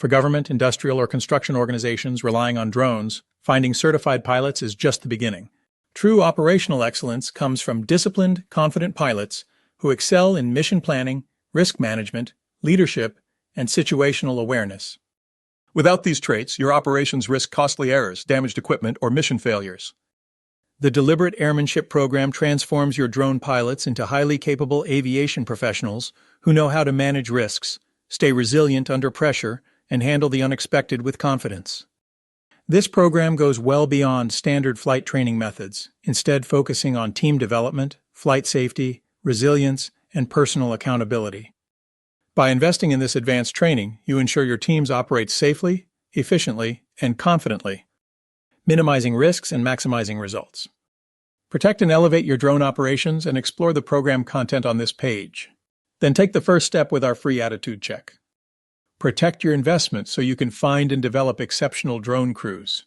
For government, industrial, or construction organizations relying on drones, finding certified pilots is just the beginning. True operational excellence comes from disciplined, confident pilots who excel in mission planning, risk management, leadership, and situational awareness. Without these traits, your operations risk costly errors, damaged equipment, or mission failures. The Deliberate Airmanship program transforms your drone pilots into highly capable aviation professionals who know how to manage risks, stay resilient under pressure, and handle the unexpected with confidence. This program goes well beyond standard flight training methods, instead focusing on team development, flight safety, resilience, and personal accountability. By investing in this advanced training, you ensure your teams operate safely, efficiently, and confidently, minimizing risks and maximizing results. Protect and elevate your drone operations and explore the program content on this page. Then take the first step with our free attitude check. Protect your investment so you can find and develop exceptional drone crews.